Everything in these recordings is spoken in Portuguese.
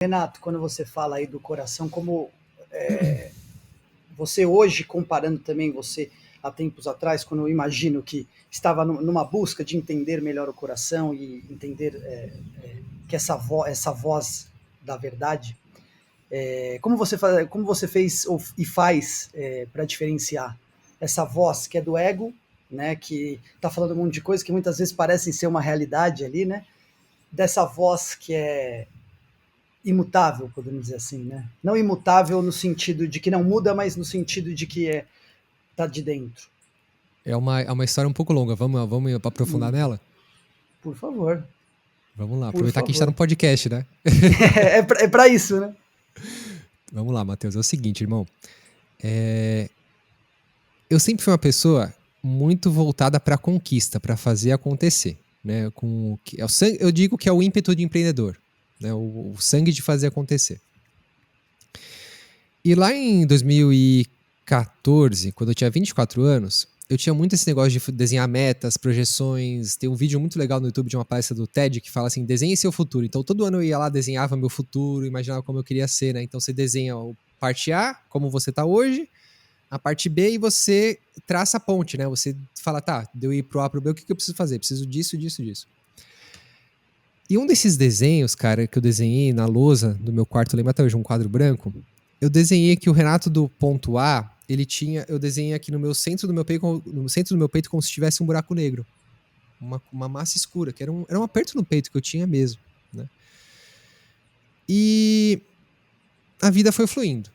Renato, quando você fala aí do coração, como você hoje, comparando também você há tempos atrás, quando eu imagino que estava numa busca de entender melhor o coração e entender que essa voz da verdade, como você fez e faz para diferenciar essa voz que é do ego, né, que está falando um monte de coisa que muitas vezes parecem ser uma realidade ali, né, dessa voz que é imutável, podemos dizer assim, né? Não imutável no sentido de que não muda, mas no sentido de que tá de dentro. É uma história um pouco longa, vamos aprofundar nela? Por favor. Vamos lá, Por aproveitar que a gente tá favor. no podcast, né? É pra isso, né? Vamos lá, Matheus, é o seguinte, irmão. Eu sempre fui uma pessoa muito voltada pra conquista, pra fazer acontecer, né? Eu digo que é o ímpeto de empreendedor, né? O sangue de fazer acontecer. E lá em 2014, quando eu tinha 24 anos, eu tinha muito esse negócio de desenhar metas, projeções. Tem um vídeo muito legal no YouTube de uma palestra do TED que fala assim: desenhe seu futuro. Então todo ano eu ia lá, desenhava meu futuro, imaginava como eu queria ser, né? Então você desenha a parte A, como você tá hoje, a parte B, e você traça a ponte, né? Você fala, tá, de eu ir pro A pro B, o que eu preciso fazer? Preciso disso, disso, disso. E um desses desenhos, cara, que eu desenhei na lousa do meu quarto, eu lembro até hoje, um quadro branco, eu desenhei que o Renato do ponto A, eu desenhei aqui no centro do meu peito como se tivesse um buraco negro. Uma massa escura, que era um aperto no peito que eu tinha mesmo, né? E a vida foi fluindo.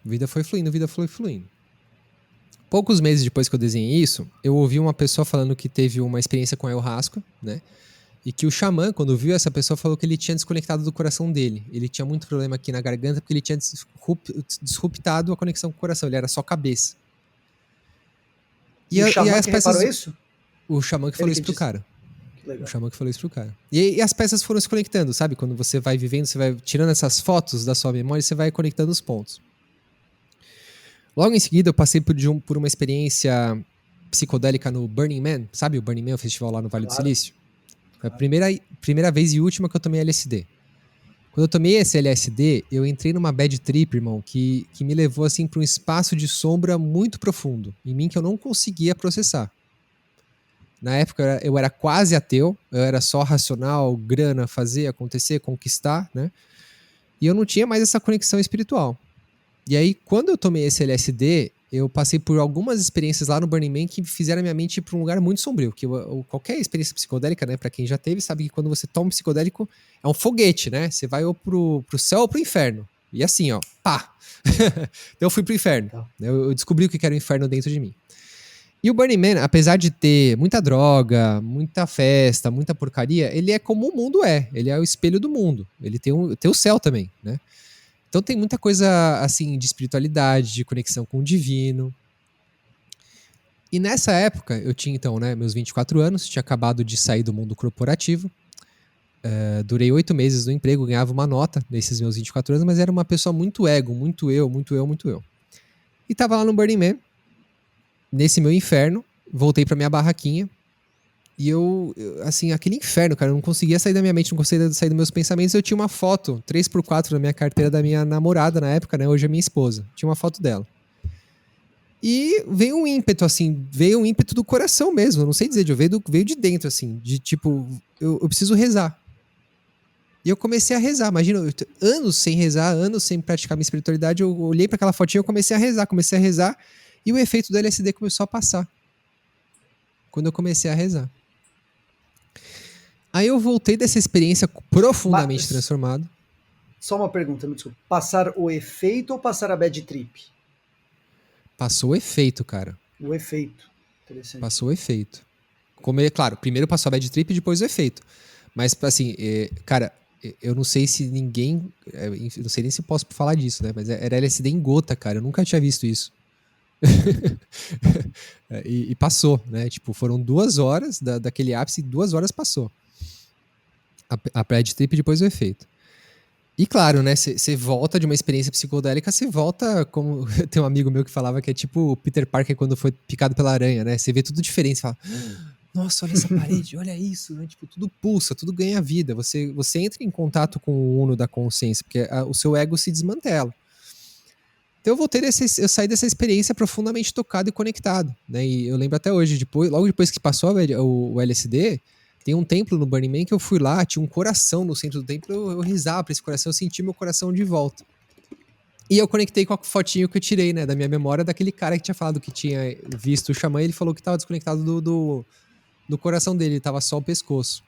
Vida foi fluindo. Poucos meses depois que eu desenhei isso, eu ouvi uma pessoa falando que teve uma experiência com ayahuasca, né? E que o xamã, quando viu essa pessoa, falou que ele tinha desconectado do coração dele. Ele tinha muito problema aqui na garganta porque ele tinha disruptado a conexão com o coração. Ele era só cabeça. E o xamã que reparou isso? O xamã que falou isso pro cara. O xamã que falou isso pro cara. E as peças foram se conectando, sabe? Quando você vai vivendo, você vai tirando essas fotos da sua memória e você vai conectando os pontos. Logo em seguida, eu passei por uma experiência psicodélica no Burning Man. Sabe o Burning Man, o festival lá no Vale do Silício? Foi a primeira vez e última que eu tomei LSD. Quando eu tomei esse LSD, eu entrei numa bad trip, irmão, que me levou assim para um espaço de sombra muito profundo em mim que eu não conseguia processar. Na época eu era quase ateu, eu era só racional, grana, fazer, acontecer, conquistar, né? E eu não tinha mais essa conexão espiritual. E aí, quando eu tomei esse LSD, eu passei por algumas experiências lá no Burning Man que fizeram a minha mente ir para um lugar muito sombrio. Que qualquer experiência psicodélica, né, para quem já teve, sabe que quando você toma um psicodélico é um foguete, né? Você vai ou pro céu ou pro inferno. E assim, ó, pá! Então eu fui pro inferno. Eu descobri o que era o inferno dentro de mim. E o Burning Man, apesar de ter muita droga, muita festa, muita porcaria, ele é como o mundo é. Ele é o espelho do mundo. Ele tem o céu também, né? Então tem muita coisa, assim, de espiritualidade, de conexão com o divino. E nessa época, eu tinha, então, né, meus 24 anos, tinha acabado de sair do mundo corporativo. Durei 8 meses no emprego, ganhava uma nota nesses meus 24 anos, mas era uma pessoa muito ego, muito eu. E tava lá no Burning Man, nesse meu inferno, voltei pra minha barraquinha. E assim, aquele inferno, cara, eu não conseguia sair da minha mente, não conseguia sair dos meus pensamentos. Eu tinha uma foto, 3x4 na minha carteira da minha namorada na época, né? Hoje é minha esposa. Tinha uma foto dela. E veio um ímpeto, assim, veio um ímpeto do coração mesmo. Eu não sei dizer, veio de dentro, assim, de tipo, eu preciso rezar. E eu comecei a rezar. Imagina, anos sem rezar, anos sem praticar minha espiritualidade. Eu olhei para aquela fotinha e comecei a rezar. E o efeito do LSD começou a passar. Quando eu comecei a rezar. Aí eu voltei dessa experiência profundamente transformado. Só uma pergunta, me desculpa. Passar o efeito ou passar a bad trip? Passou o efeito, cara. O efeito. Interessante. Passou o efeito. Claro, primeiro passou a bad trip e depois o efeito. Mas, assim, cara, eu não sei se ninguém... Eu não sei nem se posso falar disso, né? Mas era LSD em gota, cara. Eu nunca tinha visto isso. E passou, né? Tipo, foram 2 horas daquele ápice e 2 horas passou. A bad trip e depois o efeito. E claro, né, você volta de uma experiência psicodélica, você volta como... Tem um amigo meu que falava que é tipo o Peter Parker quando foi picado pela aranha, né? Você vê tudo diferente, você fala... nossa, olha essa parede, olha isso, né? Tipo, tudo pulsa, tudo ganha vida. Você entra em contato com o uno da consciência, porque o seu ego se desmantela. Então eu saí dessa experiência profundamente tocado e conectado, né? E eu lembro até hoje, logo depois que passou o LSD, tem um templo no Burning Man que eu fui lá, tinha um coração no centro do templo, eu rezava pra esse coração, eu senti meu coração de volta. E eu conectei com a fotinho que eu tirei, né, da minha memória, daquele cara que tinha falado que tinha visto o xamã, e ele falou que tava desconectado do coração dele, tava só o pescoço.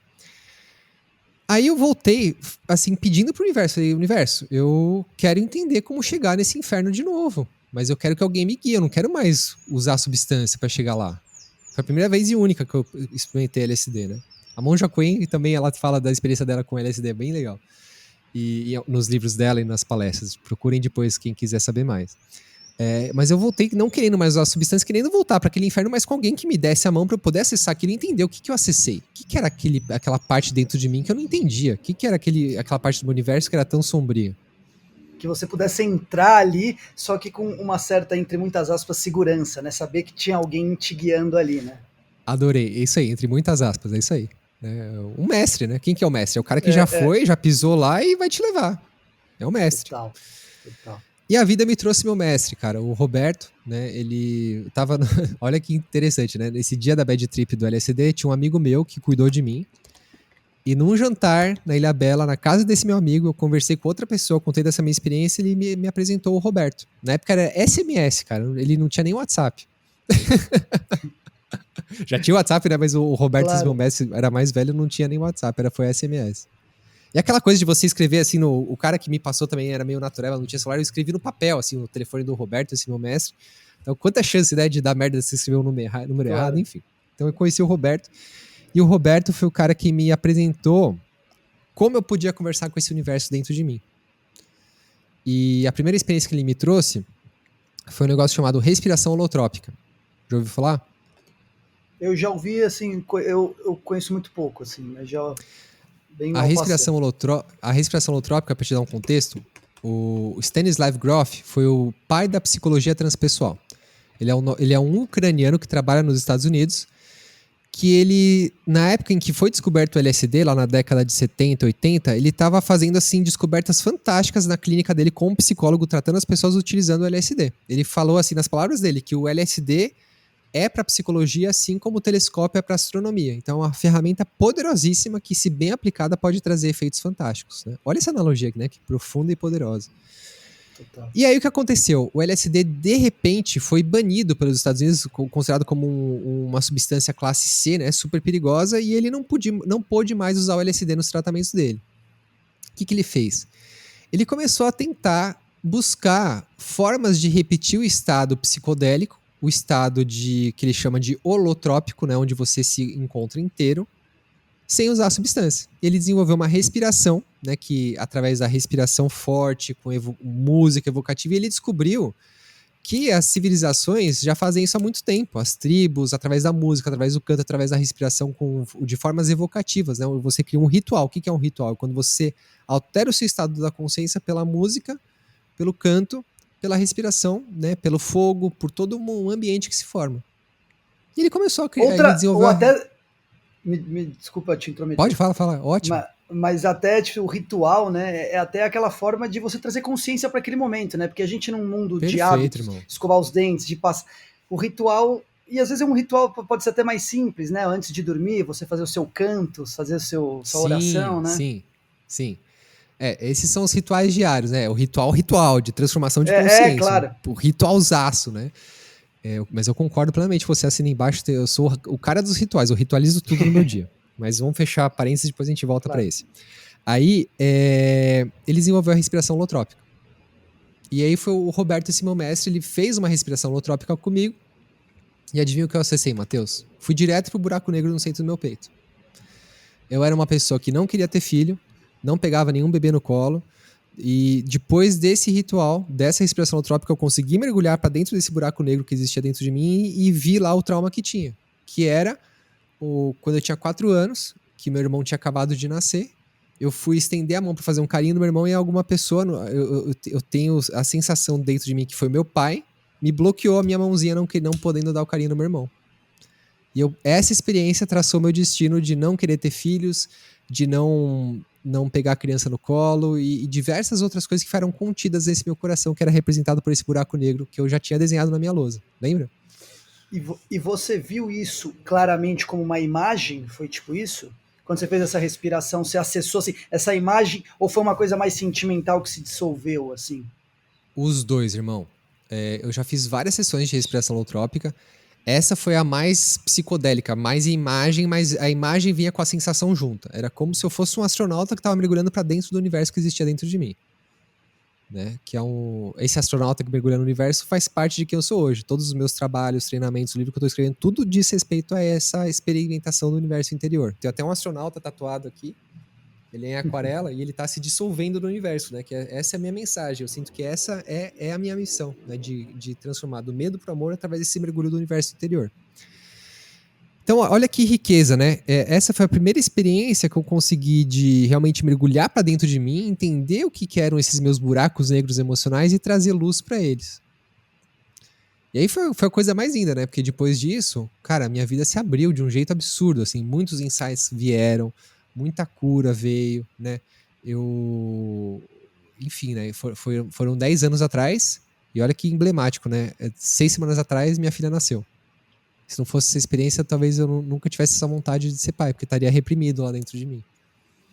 Aí eu voltei, assim, pedindo pro universo. Falei, universo, eu quero entender como chegar nesse inferno de novo. Mas eu quero que alguém me guie, eu não quero mais usar a substância pra chegar lá. Foi a primeira vez e única que eu experimentei LSD, né? A Monja Coen também, ela fala da experiência dela com LSD, é bem legal. E nos livros dela e nas palestras. Procurem depois quem quiser saber mais. Mas eu voltei não querendo mais usar a substância, querendo voltar para aquele inferno, mas com alguém que me desse a mão para eu poder acessar aquilo e entender o que eu acessei. O que era aquela parte dentro de mim que eu não entendia? O que era aquela parte do universo que era tão sombria? Que você pudesse entrar ali, só que com uma certa, entre muitas aspas, segurança, né? Saber que tinha alguém te guiando ali, né? Adorei, é isso aí, entre muitas aspas, é isso aí. Um mestre, né? Quem que é o mestre? É o cara que já foi, já pisou lá e vai te levar. É o mestre. Total. E a vida me trouxe meu mestre, cara, o Roberto, né? Ele tava. Olha que interessante, né? Nesse dia da bad trip do LSD, tinha um amigo meu que cuidou de mim. E num jantar na Ilha Bela, na casa desse meu amigo, eu conversei com outra pessoa, contei dessa minha experiência e ele me apresentou o Roberto. Na época era SMS, cara, ele não tinha nem WhatsApp. Já tinha WhatsApp, né? Mas o Roberto, claro, meu mestre, era mais velho, não tinha nem WhatsApp, foi SMS. E aquela coisa de você escrever assim, o cara que me passou também era meio natural, não tinha celular, eu escrevi no papel, assim, no telefone do Roberto, esse meu mestre. Então, quanta chance, né, de dar merda se você escrever o número claro, errado, enfim. Então, eu conheci o Roberto. E o Roberto foi o cara que me apresentou como eu podia conversar com esse universo dentro de mim. E a primeira experiência que ele me trouxe foi um negócio chamado respiração holotrópica. Já ouviu falar? Eu já ouvi, assim, eu conheço muito pouco, assim, mas já... A respiração holotrópica, para te dar um contexto, o Stanislav Grof foi o pai da psicologia transpessoal. Ele é um ucraniano que trabalha nos Estados Unidos, que ele, na época em que foi descoberto o LSD, lá na década de 70, 80, ele estava fazendo, assim, descobertas fantásticas na clínica dele como psicólogo, tratando as pessoas utilizando o LSD. Ele falou, assim, nas palavras dele, que o LSD é para psicologia, assim como o telescópio é para astronomia. Então, é uma ferramenta poderosíssima que, se bem aplicada, pode trazer efeitos fantásticos, né? Olha essa analogia aqui, né? Que profunda e poderosa. Total. E aí, o que aconteceu? O LSD, de repente, foi banido pelos Estados Unidos, considerado como uma substância classe C, né? Super perigosa, e ele não pôde mais usar o LSD nos tratamentos dele. O que ele fez? Ele começou a tentar buscar formas de repetir o estado psicodélico, o estado que ele chama de holotrópico, né, onde você se encontra inteiro, sem usar a substância. Ele desenvolveu uma respiração, né, que através da respiração forte, com música evocativa, ele descobriu que as civilizações já fazem isso há muito tempo. As tribos, através da música, através do canto, através da respiração, de formas evocativas, né? Você cria um ritual. O que é um ritual? Quando você altera o seu estado da consciência pela música, pelo canto, pela respiração, né, pelo fogo, por todo um ambiente que se forma. E ele começou a criar, ele desenvolveu... Ou até... Me desculpa te intrometer. Pode, fala, ótimo. Mas até tipo, o ritual, né, é até aquela forma de você trazer consciência para aquele momento, né, porque a gente num mundo de hábitos, irmão, escovar os dentes, de passar... O ritual, e às vezes é um ritual, pode ser até mais simples, né, antes de dormir, você fazer o seu canto, fazer sua oração, né? Sim. Esses são os rituais diários, né? O ritual de transformação de consciência. Claro. O ritualzaço, né? Mas eu concordo plenamente, você assina embaixo, eu sou o cara dos rituais, eu ritualizo tudo no meu dia. Mas vamos fechar parênteses e depois a gente volta para esse. Aí, ele desenvolveu a respiração holotrópica. E aí foi o Roberto, esse meu mestre, ele fez uma respiração holotrópica comigo. E adivinha o que eu acessei, Matheus? Fui direto pro buraco negro no centro do meu peito. Eu era uma pessoa que não queria ter filho, não pegava nenhum bebê no colo, e depois desse ritual, dessa respiração holotrópica, eu consegui mergulhar para dentro desse buraco negro que existia dentro de mim e vi lá o trauma que tinha, que era quando eu tinha 4 anos, que meu irmão tinha acabado de nascer, eu fui estender a mão para fazer um carinho no meu irmão e alguma pessoa, eu tenho a sensação dentro de mim que foi meu pai, me bloqueou a minha mãozinha não podendo dar o carinho no meu irmão. E essa experiência traçou meu destino de não querer ter filhos, de não pegar a criança no colo e diversas outras coisas que ficaram contidas nesse meu coração, que era representado por esse buraco negro que eu já tinha desenhado na minha lousa. Lembra? E você viu isso claramente como uma imagem? Foi tipo isso? Quando você fez essa respiração, você acessou assim, essa imagem ou foi uma coisa mais sentimental que se dissolveu assim? Os dois, irmão. Eu já fiz várias sessões de respiração holotrópica. Essa foi a mais psicodélica, mais imagem, mas a imagem vinha com a sensação junta. Era como se eu fosse um astronauta que estava mergulhando para dentro do universo que existia dentro de mim. Né? Que é esse astronauta que mergulha no universo faz parte de quem eu sou hoje. Todos os meus trabalhos, treinamentos, o livro que eu estou escrevendo, tudo diz respeito a essa experimentação do universo interior. Tem até um astronauta tatuado aqui, ele é em aquarela e ele está se dissolvendo no universo, né? Essa é a minha mensagem. Eu sinto que essa é a minha missão, né? De transformar do medo para o amor através desse mergulho do universo interior. Então, olha que riqueza, né? Essa foi a primeira experiência que eu consegui de realmente mergulhar para dentro de mim, entender o que eram esses meus buracos negros emocionais e trazer luz para eles. E aí foi a coisa mais linda, né? Porque depois disso, cara, minha vida se abriu de um jeito absurdo, assim, muitos insights vieram, muita cura veio, né? Enfim, né? Foram 10 anos atrás, e olha que emblemático, né? 6 semanas atrás, minha filha nasceu. Se não fosse essa experiência, talvez eu nunca tivesse essa vontade de ser pai, porque estaria reprimido lá dentro de mim.